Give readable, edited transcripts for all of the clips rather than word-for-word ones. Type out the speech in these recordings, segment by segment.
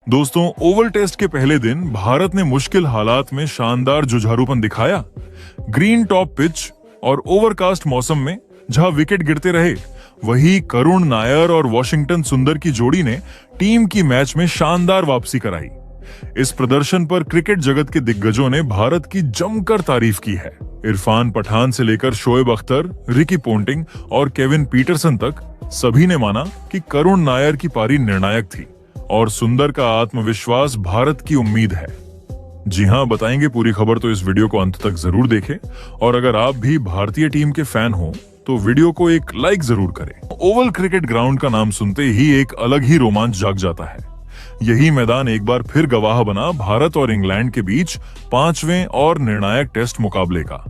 दोस्तों, Oval test के पहले दिन भारत ने मुश्किल हालात में शानदार जुझारूपन दिखाया। ग्रीन टॉप पिच और ओवरकास्ट मौसम में जहां विकेट गिरते रहे, वहीं करुण नायर और वॉशिंगटन सुंदर की जोड़ी ने टीम की मैच में शानदार वापसी कराई। इस प्रदर्शन पर क्रिकेट जगत के दिग्गजों ने भारत की जमकर तारीफ की है। इरफान पठान से लेकर शोएब अख्तर, रिकी पोंटिंग और केविन पीटरसन तक सभी ने माना कि करुण नायर की पारी निर्णायक थी और सुंदर का आत्मविश्वास भारत की उम्मीद है। जी हां, बताएंगे पूरी खबर, तो इस वीडियो को अंत तक जरूर देखें। और अगर आप भी भारतीय टीम के फैन हो तो वीडियो को एक लाइक जरूर करें। ओवल क्रिकेट ग्राउंड का नाम सुनते ही एक अलग ही रोमांच जाग जाता है। यही मैदान एक बार फिर गवाह बना भारत और इंग्लैंड के बीच 5वें और निर्णायक टेस्ट मुकाबले का।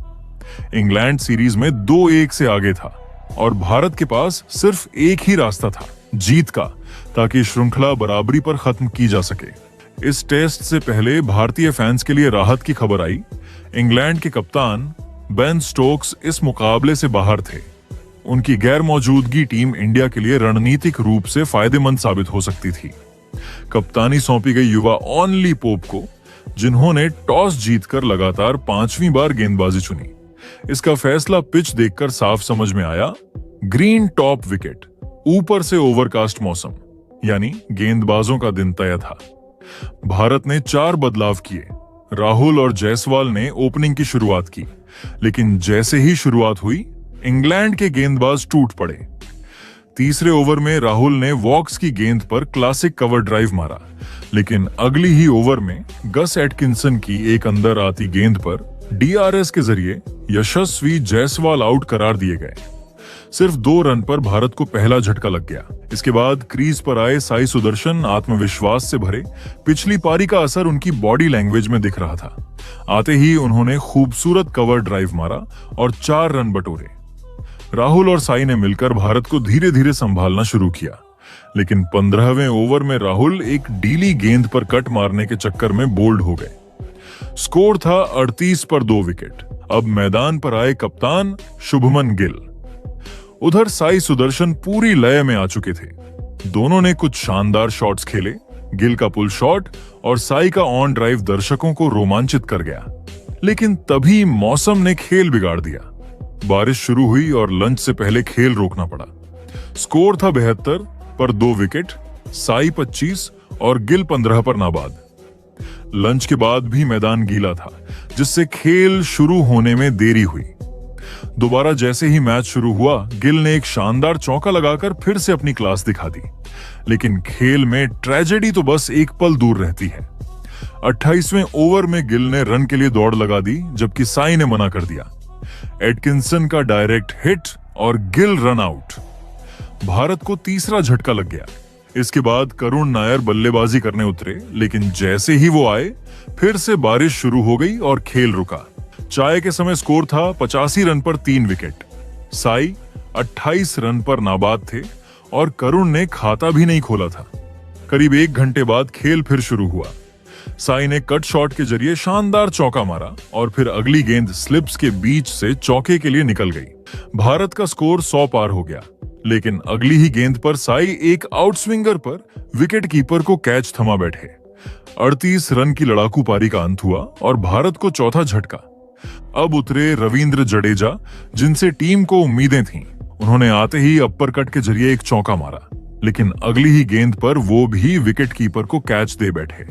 इंग्लैंड सीरीज में 2-1 से आगे था और भारत के पास सिर्फ एक ही रास्ता था, जीत का, ताकि श्रृंखला बराबरी पर खत्म की जा सके। इस टेस्ट से पहले भारतीय फैंस के लिए राहत की खबर आई। इंग्लैंड के कप्तान बेन स्टोक्स इस मुकाबले से बाहर थे। उनकी गैर मौजूदगी टीम इंडिया के लिए रणनीतिक रूप से फायदेमंद साबित हो सकती थी। कप्तानी सौंपी गई युवा ऑन ली पोप को, जिन्होंने टॉस जीतकर लगातार 5वीं बार गेंदबाजी चुनी। इसका फैसला पिच देखकर साफ समझ में आया। ग्रीन टॉप विकेट, ऊपर से ओवरकास्ट मौसम, यानी गेंदबाजों का दिन तय था। भारत ने 4 बदलाव किए। राहुल और जायसवाल ने ओपनिंग की शुरुआत की, लेकिन जैसे ही शुरुआत हुई, इंग्लैंड के गेंदबाज टूट पड़े। तीसरे ओवर में राहुल ने वॉक्स की गेंद पर क्लासिक कवर ड्राइव मारा, लेकिन अगली ही ओवर में गस एटकिंसन की एक अंदर आती गेंद पर डीआरएस के जरिए यशस्वी जायसवाल आउट करार दिए गए। सिर्फ 2 रन पर भारत को पहला झटका लग गया। इसके बाद क्रीज पर आए साई सुदर्शन आत्मविश्वास से भरे। पिछली पारी का असर उनकी बॉडी लैंग्वेज में दिख रहा था। आते ही उन्होंने खूबसूरत कवर ड्राइव मारा और 4 रन बटोरे। राहुल और साई ने मिलकर भारत को धीरे धीरे संभालना शुरू किया, लेकिन 15वें ओवर में राहुल एक डीली गेंद पर कट मारने के चक्कर में बोल्ड हो गए। स्कोर था 38 पर 2 विकेट। अब मैदान पर आए कप्तान शुभमन गिल। उधर साई सुदर्शन पूरी लय में आ चुके थे। दोनों ने कुछ शानदार शॉट्स खेले। गिल का पुल शॉट और साई का ऑन ड्राइव दर्शकों को रोमांचित कर गया, लेकिन तभी मौसम ने खेल बिगाड़ दिया। बारिश शुरू हुई और लंच से पहले खेल रोकना पड़ा। स्कोर था 72 पर 2 विकेट। साई 25 और गिल 15 पर नाबाद। लंच के बाद भी मैदान गीला था, जिससे खेल शुरू होने में देरी हुई। दोबारा जैसे ही मैच शुरू हुआ, गिल ने एक शानदार चौका लगाकर फिर से अपनी क्लास दिखा दी। लेकिन खेल में ट्रेजेडी तो बस एक पल दूर रहती है। 28वें ओवर में गिल ने रन के लिए दौड़ लगा दी, जबकि साई ने मना कर दिया। एटकिंसन का डायरेक्ट हिट और गिल रन आउट। भारत को तीसरा झटका लग गया। इसके बाद करुण नायर बल्लेबाजी करने उतरे, लेकिन जैसे ही वो आए, फिर से बारिश शुरू हो गई और खेल रुका। चाय के समय स्कोर था 85 रन पर 3 विकेट। साई 28 रन पर नाबाद थे और करुण ने खाता भी नहीं खोला था। करीब 1 घंटे बाद खेल फिर शुरू हुआ। साई ने कट शॉट के जरिए शानदार चौका मारा और फिर अगली गेंद स्लिप्स के बीच से चौके के लिए निकल गई। भारत का स्कोर 100 पार हो गया, लेकिन अगली ही गेंद पर साई एक आउटस्विंगर पर विकेट कीपर को कैच थमा बैठे। 38 रन की लड़ाकू पारी का अंत हुआ और भारत को चौथा झटका। अब उतरे रविंद्र जडेजा, जिनसे टीम को उम्मीदें थीं। उन्होंने आते ही अपर कट के जरिए एक चौका मारा, लेकिन अगली ही गेंद पर वो भी विकेट कीपर को कैच दे बैठे।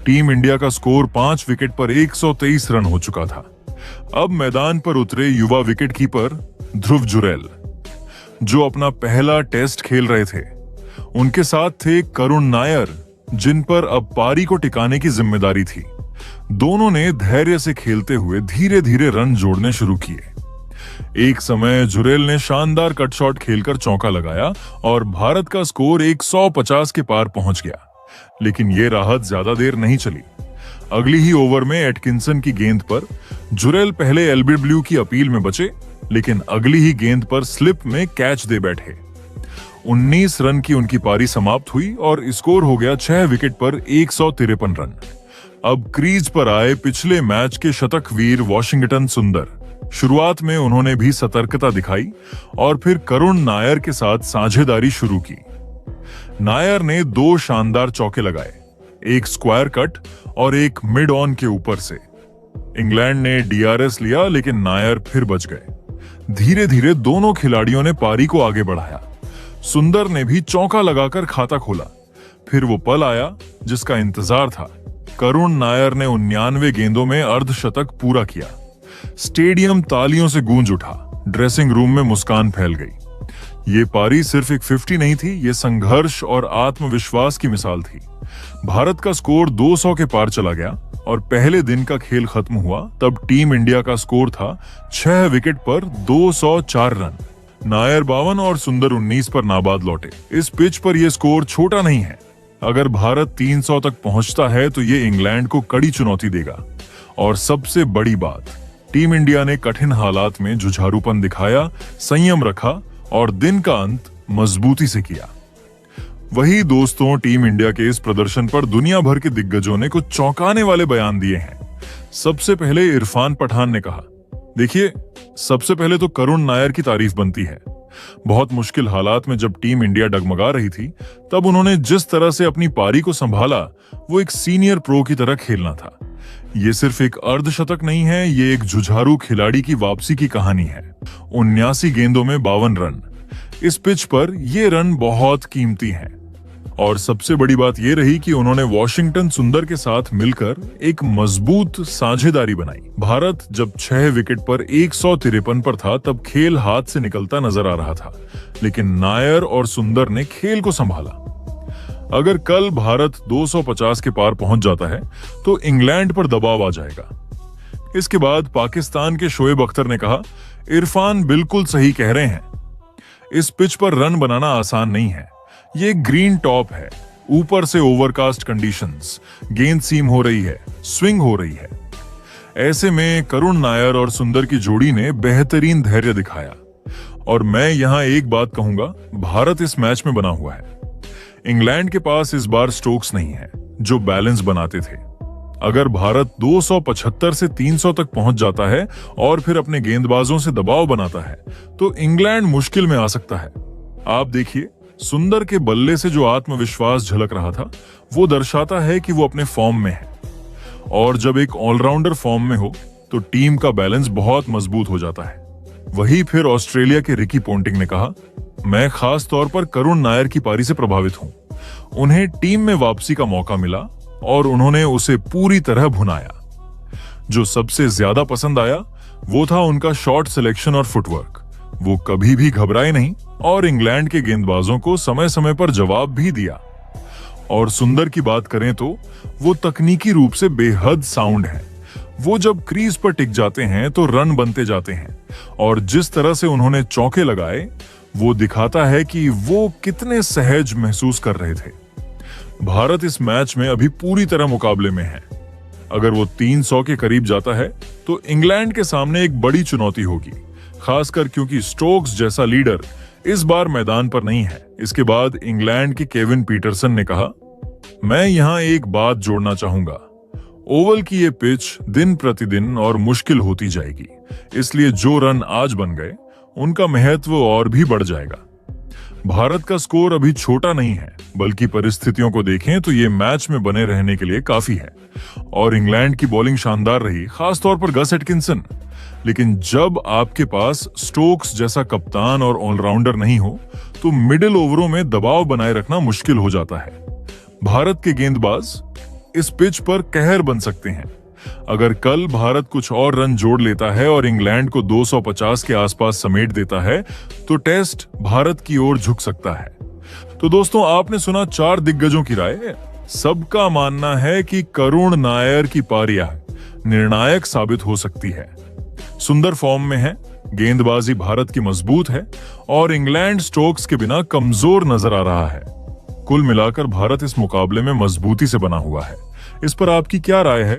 टीम इंडिया का स्कोर 5 विकेट पर 123 रन हो चुका था। अब मैदान पर उतरे युवा विकेट कीपर ध्रुव जुरैल, जो अपना पहला टेस्ट खेल रहे थे। उनके साथ थे करुण नायर, जिन पर अब पारी को टिकाने की जिम्मेदारी थी। दोनों ने धैर्य से खेलते हुए धीरे धीरे रन जोड़ने शुरू किए। एक समय जुरैल ने शानदार कट शॉट खेलकर चौका लगाया और भारत का स्कोर 150 के पार पहुंच गया। लेकिन यह राहत ज्यादा देर नहीं चली। अगली ही ओवर में एटकिंसन की गेंद पर जुरैल पहले एलबीडब्ल्यू की अपील में बचे, लेकिन अगली ही गेंद पर स्लिप में कैच दे बैठे। 19 रन की उनकी पारी समाप्त हुई और स्कोर हो गया 6 विकेट पर 153 रन। अब क्रीज पर आए पिछले मैच के शतक वीर वॉशिंगटन सुंदर। शुरुआत में उन्होंने भी सतर्कता दिखाई और फिर करुण नायर के साथ साझेदारी शुरू की। नायर ने 2 शानदार चौके लगाए, एक स्क्वायर कट और एक मिड ऑन के ऊपर से। इंग्लैंड ने डीआरएस लिया, लेकिन नायर फिर बच गए। धीरे धीरे दोनों खिलाड़ियों ने पारी को आगे बढ़ाया। सुंदर ने भी चौका लगाकर खाता खोला। फिर वो पल आया जिसका इंतजार था। करुण नायर ने 99 गेंदों में अर्धशतक पूरा किया। स्टेडियम तालियों से गूंज उठा। ड्रेसिंग रूम में मुस्कान फैल गई। ये पारी सिर्फ एक 50 नहीं थी, ये संघर्ष और आत्मविश्वास की मिसाल थी। भारत का स्कोर 200 के पार चला गया और पहले दिन का खेल खत्म हुआ तब टीम इंडिया का स्कोर था 6 विकेट पर 204 रन। नायर 52 और सुंदर 19 पर नाबाद लौटे। इस पिच पर यह स्कोर छोटा नहीं है। अगर भारत 300 तक पहुंचता है तो ये इंग्लैंड को कड़ी चुनौती देगा। और सबसे बड़ी बात, टीम इंडिया ने कठिन हालात में जुझारूपन दिखाया, संयम रखा और दिन का अंत मजबूती से किया। वही दोस्तों, टीम इंडिया के इस प्रदर्शन पर दुनिया भर के दिग्गजों ने कुछ चौंकाने वाले बयान दिए हैं। सबसे पहले इरफान पठान ने कहा, देखिए, सबसे पहले तो करुण नायर की तारीफ बनती है। बहुत मुश्किल हालात में जब टीम इंडिया डगमगा रही थी, तब उन्होंने जिस तरह से अपनी पारी को संभाला, वो एक सीनियर प्रो की तरह खेलना था। ये सिर्फ एक अर्धशतक नहीं है, ये एक जुझारू खिलाड़ी की वापसी की कहानी है। 79 गेंदों में 52 रन। इस पिच पर ये रन बहुत कीमती हैं। और सबसे बड़ी बात यह रही कि उन्होंने वॉशिंगटन सुंदर के साथ मिलकर एक मजबूत साझेदारी बनाई। भारत जब 6 विकेट पर 153 पर था, तब खेल हाथ से निकलता नजर आ रहा था, लेकिन नायर और सुंदर ने खेल को संभाला। अगर कल भारत 250 के पार पहुंच जाता है तो इंग्लैंड पर दबाव आ जाएगा। इसके बाद पाकिस्तान के शोएब अख्तर ने कहा, इरफान बिल्कुल सही कह रहे हैं। इस पिच पर रन बनाना आसान नहीं है। ये ग्रीन टॉप है, ऊपर से ओवरकास्ट कंडीशंस, गेंद सीम हो रही है, स्विंग हो रही है। ऐसे में करुण नायर और सुंदर की जोड़ी ने बेहतरीन धैर्य दिखाया। और मैं यहां एक बात कहूंगा, भारत इस मैच में बना हुआ है। इंग्लैंड के पास इस बार स्टोक्स नहीं है जो बैलेंस बनाते थे। अगर भारत 275 से 300 तक पहुंच जाता है और फिर अपने गेंदबाजों से दबाव बनाता है तो इंग्लैंड मुश्किल में आ सकता है। आप देखिए, सुंदर के बल्ले से जो आत्मविश्वास झलक रहा था, वो दर्शाता है कि वो अपने फॉर्म में है। और जब एक ऑलराउंडर फॉर्म में हो तो टीम का बैलेंस बहुत मजबूत हो जाता है। वही फिर ऑस्ट्रेलिया के रिकी पोंटिंग ने कहा, मैं खास तौर पर करुण नायर की पारी से प्रभावित हूं। उन्हें टीम में वापसी का मौका मिला और उन्होंने उसे पूरी तरह भुनाया। जो सबसे ज्यादा पसंद आया वो था उनका शॉट सिलेक्शन और फुटवर्क। वो कभी भी घबराए नहीं और इंग्लैंड के गेंदबाजों को समय समय पर जवाब भी दिया। और सुंदर की बात करें तो वो तकनीकी रूप से बेहद साउंड है। वो जब क्रीज पर टिक जाते हैं तो रन बनते जाते हैं। और जिस तरह से उन्होंने चौके लगाए, वो दिखाता है कि वो कितने सहज महसूस कर रहे थे। भारत इस मैच में अभी पूरी तरह मुकाबले में है। अगर वो 300 के करीब जाता है तो इंग्लैंड के सामने एक बड़ी चुनौती होगी, खासकर क्योंकि स्टोक्स जैसा लीडर इस बार मैदान पर नहीं है। इसके बाद इंग्लैंड के केविन पीटरसन ने कहा, मैं यहां एक बात जोड़ना चाहूंगा। ओवल की ये पिच दिन प्रतिदिन और मुश्किल होती जाएगी, इसलिए जो रन आज बन गए उनका महत्व और भी बढ़ जाएगा। भारत का स्कोर अभी छोटा नहीं है, बल्कि परिस्थितियों को देखें तो ये मैच में बने रहने के लिए काफी है। और इंग्लैंड की बॉलिंग शानदार रही, खासतौर पर गस एटकिंसन। लेकिन जब आपके पास स्टोक्स जैसा कप्तान और ऑलराउंडर नहीं हो तो मिडिल ओवरों में दबाव बनाए रखना मुश्किल हो जाता है। भारत के गेंदबाज इस पिच पर कहर बन सकते हैं। अगर कल भारत कुछ और रन जोड़ लेता है और इंग्लैंड को 250 के आसपास समेट देता है तो टेस्ट भारत की ओर झुक सकता है। तो दोस्तों, आपने सुना 4 दिग्गजों की राय। सबका मानना है कि करुण नायर की पारियां निर्णायक साबित हो सकती है। सुंदर फॉर्म में है, गेंदबाजी भारत की मजबूत है और इंग्लैंड स्टोक्स के बिना कमजोर नजर आ रहा है। कुल मिलाकर भारत इस मुकाबले में मजबूती से बना हुआ है। इस पर आपकी क्या राय है?